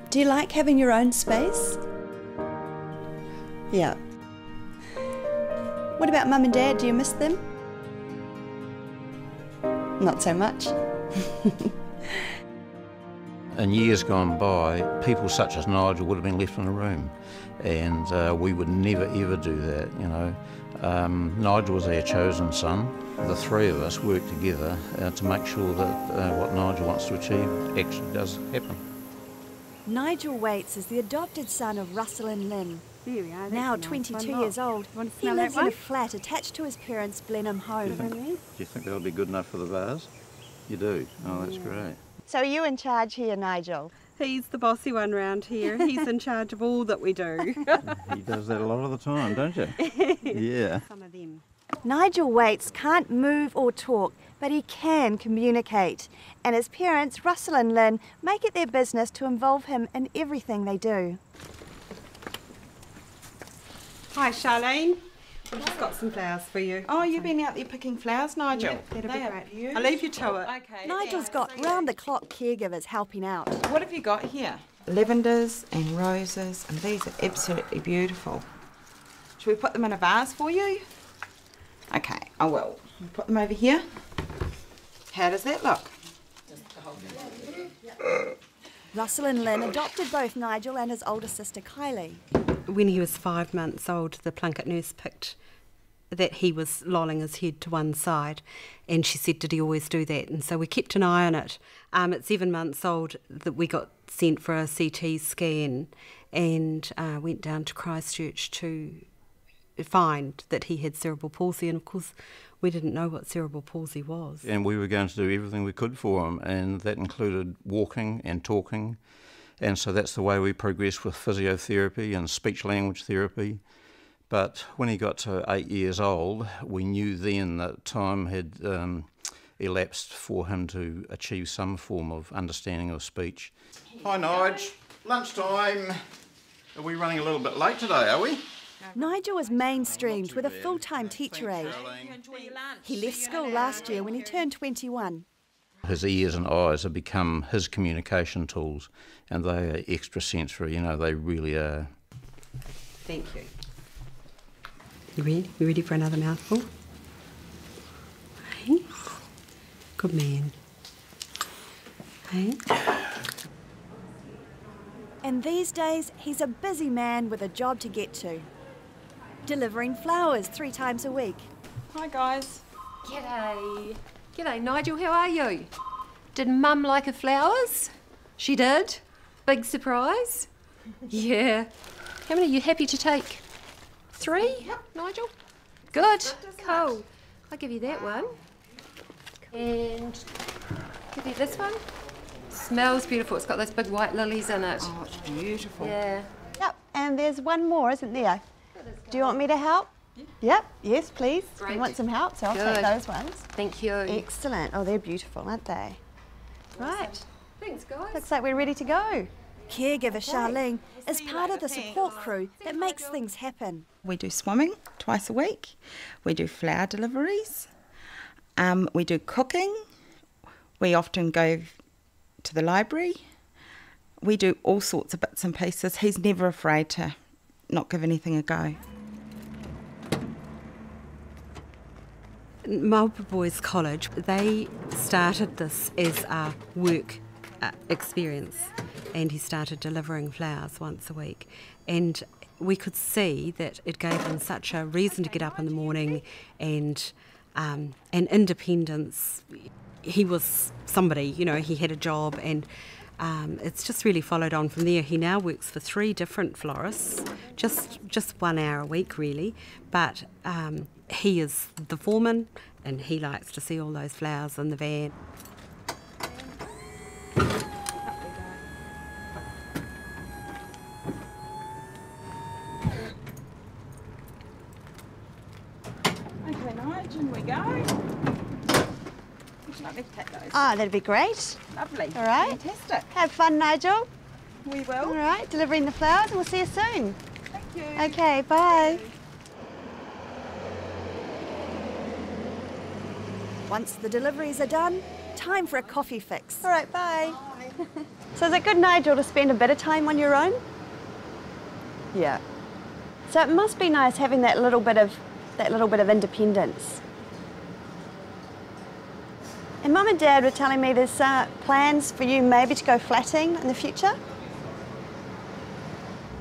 Do you like having your own space? Yeah. What about Mum and Dad? Do you miss them? Not so much. In years gone by, people such as Nigel would have been left in a room, and we would never ever do that, you know. Nigel was our chosen son. The three of us work together to make sure that what Nigel wants to achieve actually does happen. Nigel Wates is the adopted son of Russel and Lynn. Here we are. Now 22 years old, he lives in a flat attached to his parents' Blenheim home. Do you think that would be good enough for the vase? You do? Oh, that's great. So are you in charge here, Nigel? He's the bossy one round here. He's in charge of all that we do. He does that a lot of the time, don't you? Yeah. Some of them. Nigel Wates can't move or talk, but he can communicate. And his parents, Russel and Lynn, make it their business to involve him in everything they do. Hi, Charlene. I've just got some flowers for you. Oh, you've been out there picking flowers, Nigel? Yep, that'll be great. Beautiful. I'll leave you to it. Okay. Nigel's got round-the-clock caregivers helping out. What have you got here? Lavenders and roses, and these are absolutely beautiful. Should we put them in a vase for you? Okay, I will. Put them over here. How does that look? Russel and Lynn adopted both Nigel and his older sister Kylie. When he was 5 months old, the Plunket nurse picked that he was lolling his head to one side, and she said, did he always do that? And so we kept an eye on it. At 7 months old, that we got sent for a CT scan and went down to Christchurch to find that he had cerebral palsy, and of course we didn't know what cerebral palsy was. And we were going to do everything we could for him, and that included walking and talking. And so that's the way we progressed with physiotherapy and speech-language therapy. But when he got to 8 years old, we knew then that time had elapsed for him to achieve some form of understanding of speech. Hi, Nige. Lunchtime. Are we running a little bit late today, are we? Nigel was mainstreamed with a full-time teacher aide. He left school last year when he turned 21. His ears and eyes have become his communication tools, and they are extrasensory, you know, they really are. Thank you. You ready? You ready for another mouthful? Hey? Good man. Hey? And these days, he's a busy man with a job to get to. Delivering flowers 3 times a week. Hi, guys. G'day. G'day, Nigel, how are you? Did Mum like her flowers? She did? Big surprise? Yeah. How many are you happy to take? 3, yep. Nigel? Good. Cool. I'll give you that one. And give you this one. Smells beautiful. It's got those big white lilies in it. Oh, it's beautiful. Yeah. Yep, and there's one more, isn't there? Do you want me to help? Yeah. Yep, yes, please. Great. You want some help, so I'll Good. take those ones. Thank you. Excellent. Oh, they're beautiful, aren't they? Right. Thanks, guys. Looks like we're ready to go. Caregiver Charlene is part of the support crew that makes things happen. We do swimming twice a week. We do flower deliveries. We do cooking. We often go to the library. We do all sorts of bits and pieces. He's never afraid to not give anything a go. Marlborough Boys College, they started this as a work experience, and he started delivering flowers once a week, and we could see that it gave him such a reason to get up in the morning and independence. He was somebody, you know, he had a job, and it's just really followed on from there. He now works for 3 different florists, just 1 hour a week really, but he is the foreman and he likes to see all those flowers in the van. Okay, Nige, in we go. Would you like me to take those? Ah, that'd be great. Lovely. All right. Fantastic. Have fun, Nigel. We will. All right, delivering the flowers, and we'll see you soon. Thank you. Okay, bye. Once the deliveries are done, time for a coffee fix. All right, bye. So is it good, Nigel, to spend a bit of time on your own? Yeah. So it must be nice having that little bit of independence. And Mum and Dad were telling me there's plans for you maybe to go flatting in the future.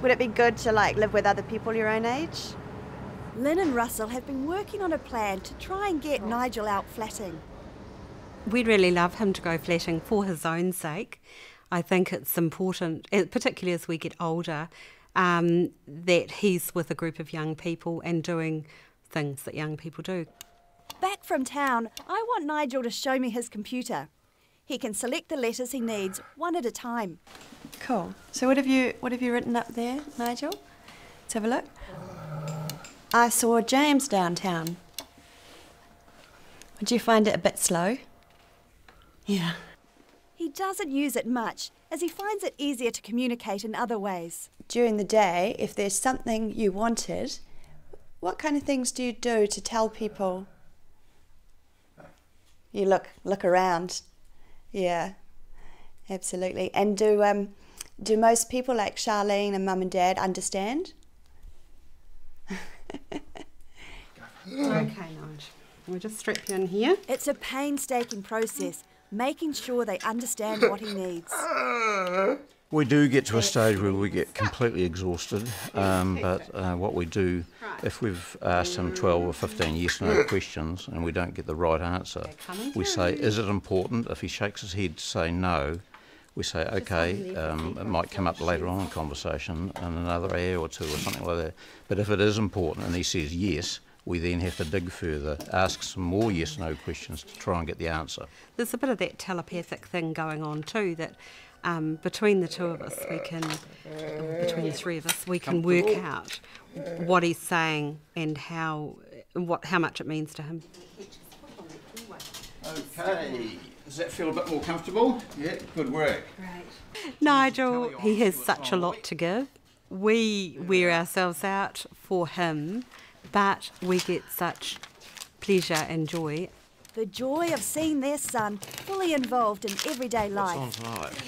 Would it be good to live with other people your own age? Lynn and Russell have been working on a plan to try and get Nigel out flatting. We'd really love him to go flatting for his own sake. I think it's important, particularly as we get older, that he's with a group of young people and doing things that young people do. Back from town, I want Nigel to show me his computer. He can select the letters he needs one at a time. Cool. So what have you written up there, Nigel? Let's have a look. I saw James downtown. Would you find it a bit slow? Yeah. He doesn't use it much, as he finds it easier to communicate in other ways. During the day, if there's something you wanted, what kind of things do you do to tell people? You look around. Yeah, absolutely. And do most people like Charlene and Mum and Dad understand? Okay, Nige. We'll just strap you in here. It's a painstaking process, making sure they understand what he needs. We do get to a stage where we get completely exhausted, but what we do, if we've asked him 12 or 15 yes-no questions and we don't get the right answer, we say, is it important? If he shakes his head to say no, we say, okay, it might come up later on in conversation in another hour or two or something like that. But if it is important and he says yes, we then have to dig further, ask some more yes-no questions to try and get the answer. There's a bit of that telepathic thing going on too, that between the two of us, between the three of us, we can work out what he's saying and how much it means to him. Okay, does that feel a bit more comfortable? Yeah, good work. Right. Nigel, he has such a lot to give. We wear ourselves out for him, but we get such pleasure and joy. The joy of seeing their son fully involved in everyday life. What's on tonight?